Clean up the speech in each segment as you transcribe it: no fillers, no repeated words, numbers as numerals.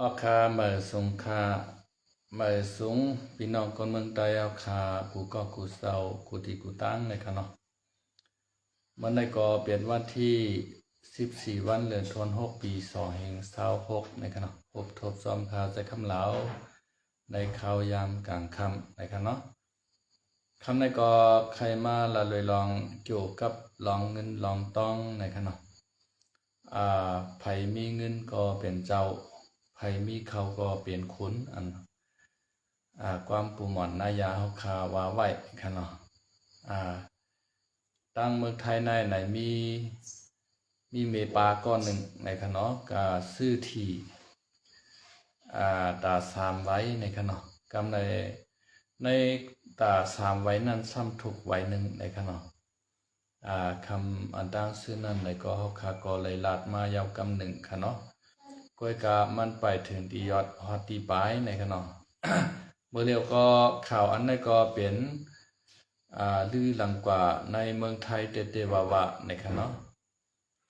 อาคาเมื่อสงคาเมื่อสูงพี่น้องคนเมืองใต้อาคากูก็กูเศร้ากูที่กูตั้งเลยครับเนาะมันได้ก็เปลี่ยนวันที่14วันเดือนธันวาคมปี2526นะครับเนาะพบทบซ้อมข่าวใจคำเหลาในข่าวยามกลางค่ำนะครับเนาะคำในก็ใครมาละเลยลองเกี่ยวกับลองเงินลองต้องนะครับเนาะไผมีเงินก็เป็นเจ้าไผมีเขาก็เปลี่ยนขุนความปูหมอนนายาเฮาคาว่าไว้ค่ะเนาะตั้งเมืองไทยในไหนมีเมปาก้อนหนึ่งในค่ะเนาะก็ซื้อที่ตาสามไว้ในค่ะเนาะกำในตาสามไว้นั้นซ้ำถูกไว้หนึ่งในค่ะเนาะคำอันตั้งซื้อนั้นในก็เฮาคาก็เลยลาดมายาวกำหนึ่งค่ะเนาะก้อยกามันไปถึงที่ยอดฮอดที่ปลายในค่ะเนาะ เมื่อเร็วก็ข่าวอันนั้นก็เป็นลือหลังกว่าในเมืองไทยเตวะในค่ะเนาะ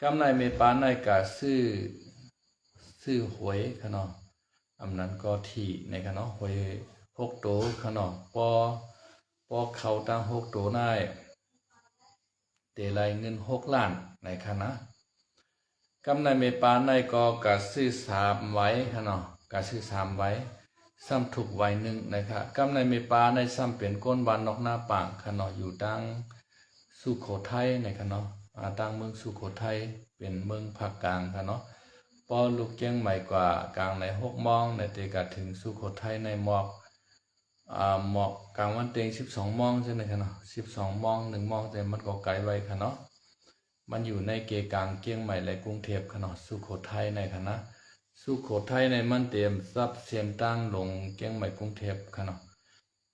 กำในเมปาในกาซื้อหวยค่ะเนาะอำนั้นก็ที่ในค่ะเนาะหวย6โตค่ะเนาะปอเข้าตั้ง6โตได้เตไลเงิน6ล้านในค่ะนะกำในเมปาในก็กาซื้อ3ไว้ค่ะเนาะกาซื้อ3ไว้ซ้ำถูกไว้หนึ่งนะครับกำในเมปาในซ้ำเป็นก้นบานนอกหน้าป่างค่ะเนาะอยู่ดังสุโขทัยนะครับเนาะตั้งเมืองสุโขทัยเป็นเมืองภาคกลางค่ะเนาะปอลูกเกี้ยงใหม่กว่ากลางใน6โมงในเตกะถึงสุโขทัยในหมอกกลางวันเต็ง12โมงใช่ไหมครับเนาะ12โมง1โมงแต่มันก็ไกลไว้ค่ะเนาะมันอยู่ในเกกลางเกี้ยงใหม่และกรุงเทพค่ะเนาะสุโขทัยในค่ะนะสุโขทัยในมันเตรียมซับเสียงตั้งลงเกี้ยงใหม่กรุงเทพค่ะเนาะ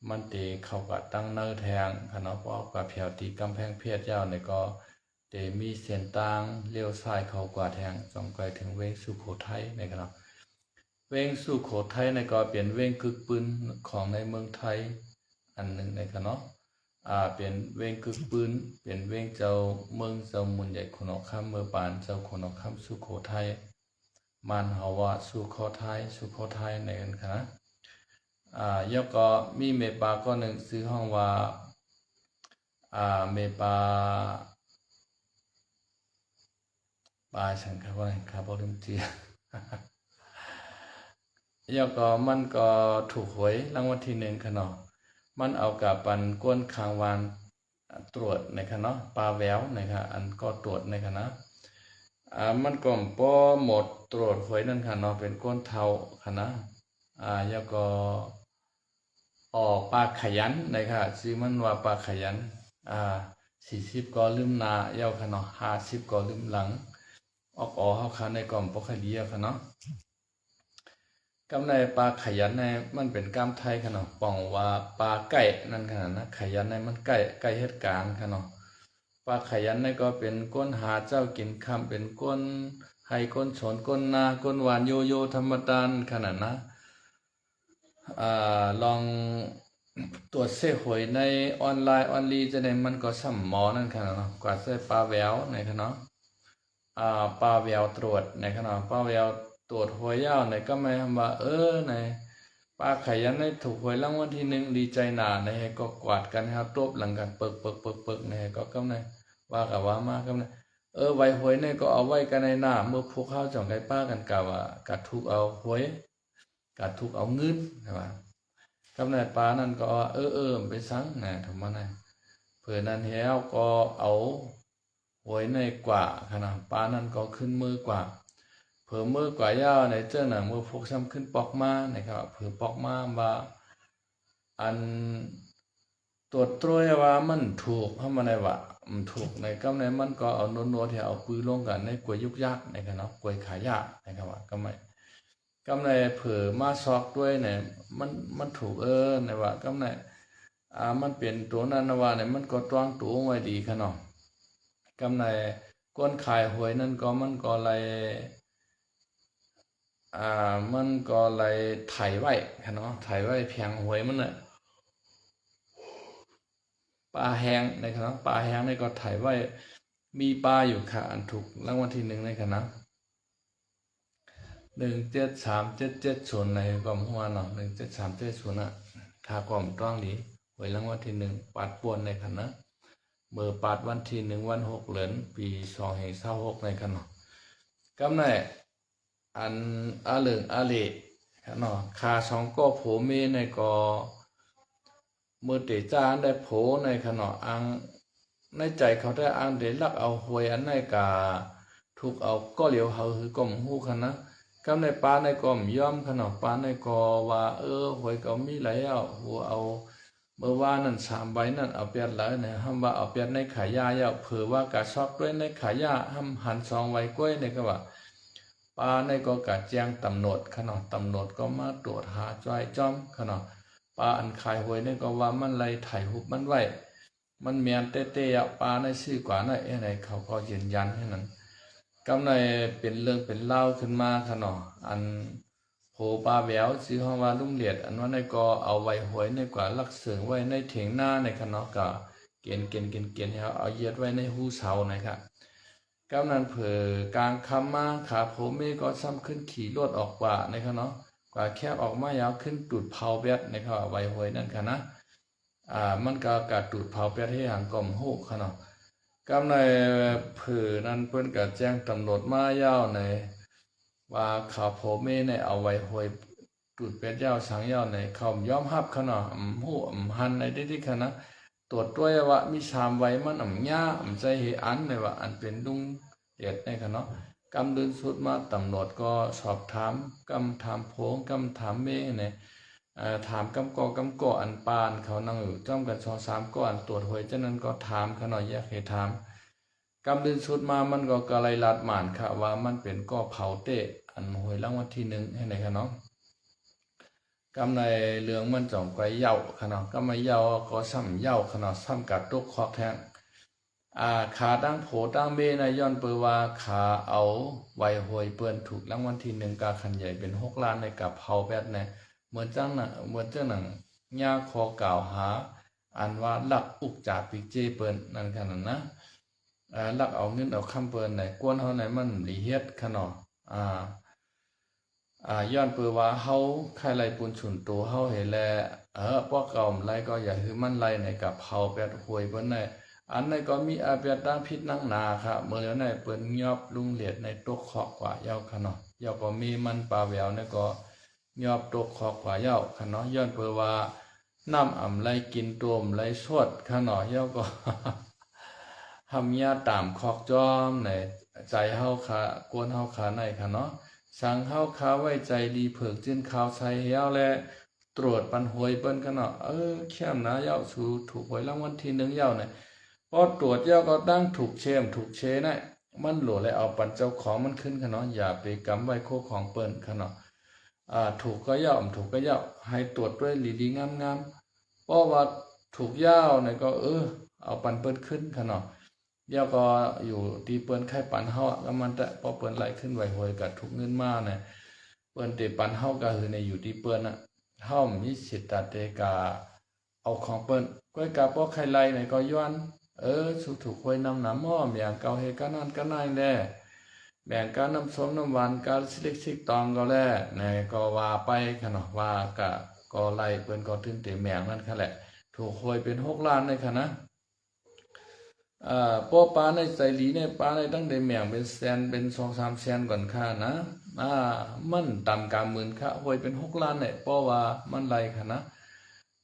มันเตเข้ากับตั้งเนื้อแทงค่ะเนาะเพราะกับเพียวตีกำแพงเพชรยาวในก็เตมีเสียงตั้งเลี้ยวซ้ายเข้ากว่าแทงจงไกลถึงเวงสุโขทัยในค่ะเนาะเวงสุโขทัยในก็เป็นเวงกึกปืนของในเมืองไทยอันหนึ่งในค่ะเนาะเป็นเวงกึกปืนเป็นเวงเจ้าเมืองเจ้ามุนใหญ่ขนอข้ามเมื่อปานเจ้าขนอข้ามสุโขทัยมันเฮาว่าสุโขทัยในกันค่ะยกก็มีเมปาก็หนึ่งซื้อห้องว่าเมปาฉันครับว่าครับลืมจียกก็มันก็ถูกหวยรางวัลที่1ค่ะเนาะมันเอากับปันก้นคางวานตรวจในค่ะเนาะปลาแววนะครับอันก็ตรวจในค่ะนะมันก็ป้อหมดตรวจหวยนั่นค่ะเนาะเป็นก้นเทาค่ะนะแล้วก็ปลาขยันนะครับชื่อมันว่าปลาขยัน40ก็ลืมนาเย้าค่ะเนาะ50ก็ลืมหลังเฮาค่ะในก่อมปกติค่ะเนาะกำในปลาขยันในมันเป็นกามไทยค่ะเนาะป้องว่าปลาไก่นั่นขนาดนะขยันในมันไก่เหตุการณ์ค่ะเนาะปลาขยันในก็เป็นก้นหาเจ้ากินคำเป็นก้นให้ก้นสนก้นนาก้นหวานโยธรรมดานขนาดนะลองตรวจเส้หวยในออนไลน์ออนลีจะได้มันก็สัมหมอนั่นค่ะเนาะกว่าเส้ปลาแววในค่ะเนาะปลาแววตรวจในค่ะเนาะปลาแววตรวจหวยยาวในก็หมายความว่าในปลาขยันในถูกหวยรางวัลที่1ดีใจหนาในก็กวาดกันครับตบหลังกันเปิกในก็กำในว่ากับว่ามากกำในไว้หวยในก็เอาไว้กันในหน้าเมื่อพวกเขาจ่องไก่ป้ากันกล่าวว่ากัดทุกเอาหวยกัดทุกเอาเงินใช่ป่ะกำในปลานั่นก็ไปซังนะทำมาไงเผื่อนั้นเหี้ยวก็เอาหวยในกว่าขนาดปลานั่นก็ขึ้นมือกว่าเผื่อมือกว่ายาวในเจ้าหนังมือพวกซ้ำขึ้นปอกมานะครับเผื่อปอกมาว่าอันตรวจตรวยว่ามันถูกเข้ามาในว่ามันถูกในกำในมันก็เอาโน้ตที่เอาปืนลงกันในกวยยุกยักในครับเนาะกวยขายากนะครับว่าก็ไม่กำในเผื่อมาซอกด้วยเนี่ยมันถูกในว่ากำในมันเปลี่ยนตัวนั้นว่าเนี่ยมันก็ตวงตัวไว้ดีค่ะเนาะกำในก้นขายหวยนั่นก็มันก็เลยไถไว้ค่ะเนาะไถไว้เพียงหวยมันน่ะปลาแห้งนะครับปลาแห้งนี่ก็ไถไว้มีปลาอยู่ค่ะอันถูกรางวัลที่1ในค่ะนะ 173770ในกอมหัวเนาะ173770อ่ะค่ากอมต้องดีหวยรางวัลที่1ปัดป่วนในคันนะเบอร์ปัดวันที่1วัน6เดือนปี2526ในคันเนาะกำในอันอาเหลืองอาเลคันเนาะค่า2ก็โผเมในก็มือเตจ้าได้โผในคันเนาะอังในใจเขาได้อังเดลักเอาหวยอันในกาถูกเอาก็เหลียวเฮาคือกอมฮู้คันนะกำในปาในกอมย่อมขนมปาในกอว่าหวยก็มีหลายหัวเอาเมื่อว่านั่น3ใบนั่นเอาเปียดหลายเนี่ยห้ามว่าเอาเปียดในขายยาเผื่อว่ากะซอกด้วยในขายยาห้ามหัน2ไว้กล้วยเนี่ยก็ว่าปาในก็กะแจ้งตำหนดขนมตำหนดก็มาตรวจหาจ้อยจ้อมขนมปาอันขายหวยเนี่ยก็ว่ามันไรถ่ายหุบมันไว้มันเมียนเต้ๆปาในชื่อกว่าในไหนเขาก็ยืนยันให้นั้นกำในเป็นเรื่องเป็นเล่าขึ้นมาค่ะเนาะอันโผปลาแหววซื้อห้องว่าลุงเหลียดอันว่าในก็เอาไว้หวยในกว่าลักเสริงไว้ในเถียงหน้าในค่ะเนาะก็เกียนเอาเย็ดไว้ในหูเสานะครับกำนั้นเผื่อกลางคำมาขาโผเมก็ซ้ำขึ้นขี่รถออกกว่าในค่ะเนาะกว่าแคบออกมายาวขึ้นตูดเผาเบ็ดในค่ะไว้หวยนั่นค่ะนะมันก็กาตูดเผาเบ็ดให้ห่างกลมหูค่ะเนาะกำในผือนั้นเพิ่นก็แจ้งตำรวจมายาวในว่าข่าวโผเมในเอาไว้หวยตูดเป็ดยาวสังยาวในเขายอมรับขนาดหูหันในที่คณะตรวจด้วยว่ามี3ไว้มันย่าใจเหอันในว่าอันเป็นลุงเด็ดในคณะกำเดินสุดมาตำรวจก็สอบถามกำถามโผงกำถามเมในถามกำกออันปานเขานั่งอยู่จ้อมกัน2-3ก้อนตรวจหวยเจ้านั้นก็ถามเขาหน่อยแยกให้ถามกำดินสุดมามันก็กะไรลัดหมานค่ะว่ามันเป็นก็เผาเตะอันหวยรางวัลที่1ให้ไหนค่ะเนาะกำในเรื่องมันจ่องไกเหย้าค่ะเนาะก็มาเหย้าก็ซ้ำเหย้าค่ะเนาะซ้ำกัดตุกคอกแทงขาตั้งโผตั้งเบในย้อนเปว่าขาเอาไว้หวยเปิ้นถูกรางวัลที่1กาคันใหญ่เป็น6 ล้านในกับเผาแบดในเหมือนจังน่ะย่าขอกล่าวหาอันว่าลักอุกจาปิเจเปิ้นนั่นค่ะนั่นนะลักเอาเงินเอาคำเปิ้นไหนกวนเฮาไหนมันหลีเฮ็ดค่ะเนาะย้อนเปือว่าเฮาใครไล่ปุนฉุนตัวเฮาเห็นแลพวกเก่าไล่ก็อย่าหือมันไล่ในกับเฮาแปดหวยเปิ้นได้อันในก็มีอาเปียตั้งพิษนั่งนาค่ะเมื่อแล้วในเปิ้นยอบลุงเหลียดในตกขอกกว่าเย้าค่ะเนาะยอบก็มีมันปลาแววในก็ยอบตกขอกกว่าเย้าค่ะเนาะย้อนเปือว่าน้ำอ่ำไล่กินตัวมไล่สวดค่ะเนาะเย้าก็ทำยาตามขอกจอมในใจเฮาค่ะกวนเฮาค่ะในค่ะเนาะสั่งเฮาค้าไว้ใจดีเผิกจิ้นข่าวใส่เฮาและตรวจปันหวยเปิ้นกันเนาะเข้มนะเย้าสู่ถูกหวยรางวัลที่1เย้าเนี่ยพอตรวจเย้าก็ตั้งถูกเชมถูกเชนะมันโหลเลยเอาปันเจ้าของมันขึ้นค่ะเนาะอย่าไปกำไว้โคของเปิ้นค่ะเนาะถูกก็เย้าถูกก็เย้าให้ตรวจด้วยดีๆงามๆเพราะว่าถูกเย้าเนี่ยก็เอาปันเปิ้นขึ้นค่ะเนาะเดี๋ยวก็อยู่ที่เปิ้นไข่ปันเฮาก็มันแต่พอเปิ้นไหลขึ้นไหวหวยกับทุกเงินมาเนี่ยเปิ้นติปันเฮาก็คือในอยู่ที่เปิ้นน่ะเฮามีสิทธิ์ตัดเตกาเอาของเปิ้นก้อยกาพอไข่ไหลเนี่ยก็ย้อนสุถูกหวยนำหนำม้อมอย่างเก่าเฮกันนั่นก็นายแลแบ่งการน้ำส้มน้ำหวานการสิกตองก็แลเนี่ยก็ว่าไปค่ะเนาะว่ากะก็ไหลเปิ้นก็ถึงเตแมงนั่นค่ะแหละถูกหวยเป็น6 ล้านเลยค่ะนะป้อปลาในใจหลีในปลาในตั้งแต่แมงเป็นแสนเป็น2-3 แสนก่อนค่านะมันต่ำกลางหมื่นค่ะหวยเป็น6 ล้านเนี่ยป้อว่ามันไรค่ะนะ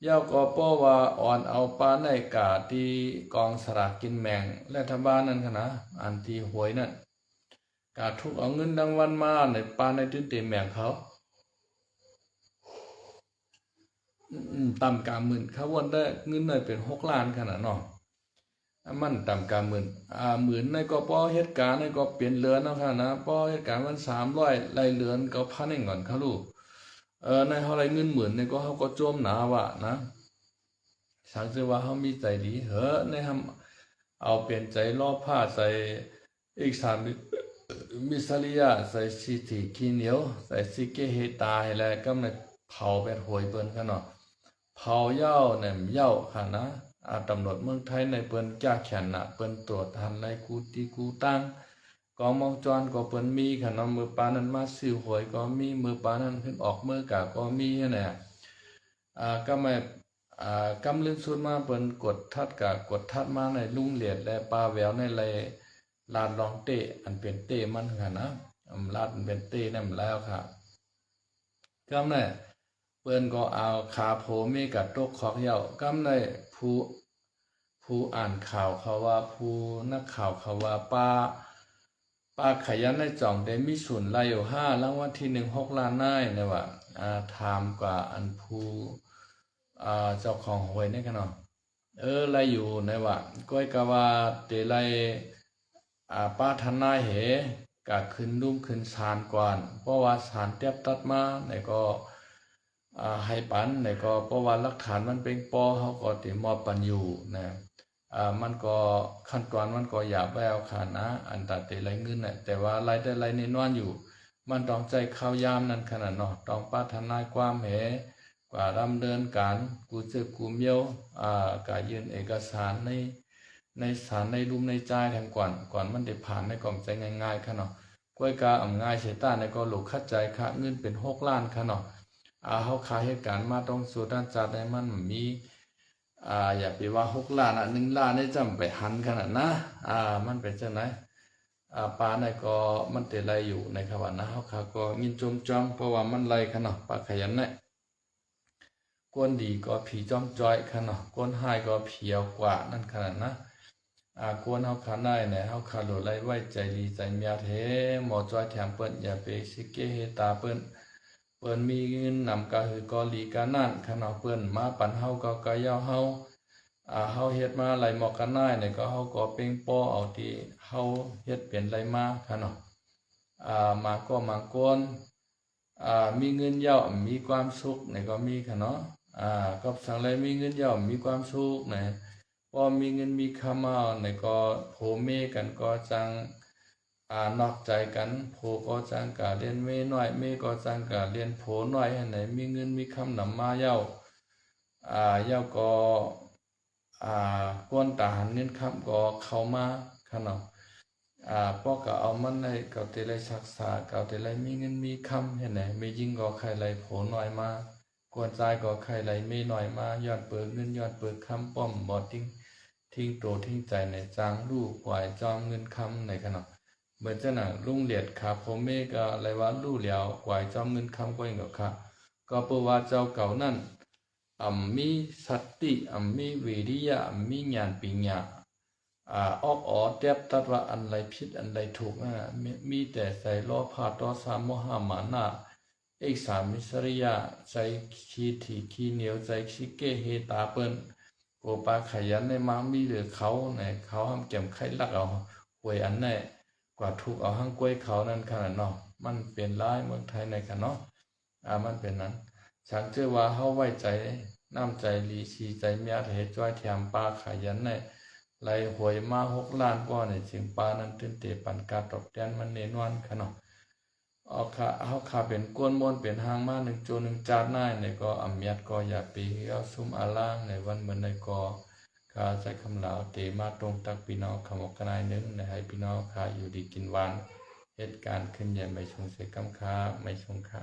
ยาวก็ป้อว่าอ่อนเอาปลาในกาที่กองสลากกินแมงรัฐบาลนั่นค่ะนะอันที่หวยนั่นกาทุกเอาเงินรางวัลมาในปลาในตื้นเต็มแมงเขาต่ำกลางหมื่นเขาวันได้เงินได้เป็น6 ล้านขนาดเนาะมันต่ำกาหมื่นหมื่นในก็พอเหตุการณ์ในก็เปลี่ยนเรือนนะค่ะนะพอเหตุการณ์มัน300ไล่เรือนก็พันเองก่อนค่ะลูกในเฮาไรเงิน10,000ในก็เฮาก็จมหนาว่านะสังเกตว่าเฮามีใจดีในทำเอาเปลี่ยนใจรอบผ้าใส่อีกมิสลิยาใส่สิติขี้เหนียวใส่สิเกเฮตาให้แลก็ในเผาแบบหวยเปิ้นค่ะเนาะเผาเหย้าเนี่ยเหย้าค่ะนะตำรวจเมืองไทยในเปิ้นจ้าแขนน่ะเปิ้นตรวจทันในกูตีกูตั้ง กองมองจรก็เปิ้นมีค่ะเนาะมือปานั้นมาซื้อหวยก็มีมือปานั้นขึ้นออกมือกะก็มีเนี่ยก็ไม่กำลึงสุดมาเปิ้นกดทัดกะกดทัดมาในลุงเหลียดและปลาแววในไรลาดรองเตะอันเป็นเตะมันค่ะนะลาดมันเป็นเตะนั่นแล้วค่ะก็เนี่ยเปิ้นก็เอาขาโผมีกับตกขอกเหย้ากำได้ผู้อ่านข่าวเขาว่าผู้นักข่าวเขาว่าป้าขยันในจ่องได้มีส่วนรายอยู่5รางวัลที่1 6 ล้านนายเนี่ยว่าถามกว่าอันผู้เจ้าของหวยนี่กันเนาะรายอยู่ในว่าก้อยกะว่าเตไลป้าทนายเหกะขึ้นดุ้มขึ้นศาลก่อนเพราะว่าศาลเตียบตัดมาในก็ให้ปันในก็เพราะว่าหลักฐานมันเป็นปอเขาก็ติมอบปันอยู่นะมันก็ขั้นตอนมันก็หยาบแววค่ะนะอันตัดเตไรเงินน่ะแต่ว่ารายได้รายในนอนอยู่มันต้องใจข้าวยามนั่นขนาดเนาะต้องป้าทนายความเหกว่าดำเนินการกูจึกกูเมียวการยื่นเอกสารในศาลในรุมในใจแทนก่อนมันได้ผ่านในกล่อมใจง่ายๆค่ะเนาะก้อยกาง่ายเฉยต้าในก็หลุกคัดใจค่ะเงินเป็น6 ล้านค่ะเนาะเขาขายเหตุการณ์มาต้องสู่ด้านจัดในมันมีอย่าไปว่า6 ล้าน1 ล้านได้จำไปหันขนาดนะมันเป็นจังไหนปลาในก็มันเตไรอยู่ในขวัญนะเขาขาก็ยินจมจอมเพราะว่ามันไรขนาดปลาขยันเนี่ยก้นดีก็ผีจอมจอยขนาดก้นหายก็เพียวกว่านั่นขนาดนะกวนเขาขาได้เนี่ยเขาขาโหลไรไว้ใจดีใจเมียเทหมอจอยแถมเปิ้นอย่าไปสิเกเฮตาเปิ้นมีเงินนำกะหือกอลีกานั่นขนาดเปิ้นมาปันเฮาก็กะยาวเฮาเฮาเฮ็ดมาไหลหมอกกันได้เนี่ยก็เฮาก็เป่งป้อเอาที่เฮาเฮ็ดเปลี่ยนไหลมาขนาดมาก็มากวนมีเงินเยามีความสุขเนี่ยก็มีขนาดกับสังไรมีเงินเยามีความสุขเนี่ยพอมีเงินมีคำเอาเนี่ยก็โผเมกันก็จังนอกใจกันโผก็จังกะเรียนเมน้อยเมก็จังกะเรียนโผน้อยให้ไหนมีเงินมีคำนำมาเย้าก็ก้นตาหันเงินคำก็เข้ามาขนาดพอก็เอามันในเก่าเตลัยศักษาเก่าเตลัยมีเงินมีคำให้ไหนไม่ยิ่งก็ใครไหลโผน้อยมากวนใจก็ใครไหลเมน้อยมายอดเปิดเงินยอดเปิดคำป้อมบอดทิ้งโตทิ้งใจในจางลูกปล่อยจอมเงินคำในขนาดเหมือนจะหนังลุงเหลียดขาโพเมก็อะไรว่าลู่เหลียวกวายจอมเงินคำก็เองกับค่ะก็เปว่าเจ้าเก่านั่นมีสติมีวิริยะมีญาณปัญญาเทียบตัดว่าอันไรผิดอันไรถูกมีแต่ใส่ล้อพาตอสามโมหามานะเอกสารมิสริยะใจขี้ถี่ขี้เหนียวใจขี้เกเฮตาเปิ้นโอปาขยันในมามีหรือเขาเนี่ยเขาห้ามเก็บไข่ลักเอาหวยอันแน่กว่าถูกเอาห้างกล้วยเขานั่นขนาดเนาะมันเป็นร้ายเมืองไทยในกันเนาะมันเป็นนั้นฉันเชื่อว่าเขาไว้ใจน้ำใจลีชีใจเมียเหตุจ้อยแถมปลาขยันในไหลหวยมา6 ล้านก็ในจึงปลานั้นตื่นเตะปันการตอบแทนมันเนนวันขนาดเขาขาเป็นก้นมนเป็นหางมา1 โจ 1 จานได้ในก็อำยัดก็อย่าปีเอาซุ่มอาล่างในวันเหมือนในก็ข้าใจคำเหล่าเตมาตรงตักพี่น้องขมกกนายนึงในให้พี่น้องข้าอยู่ดีกินหวานเหตุการณ์ขึ้นใหญ่ไม่ชงเสกำค้าไม่ชงค่ะ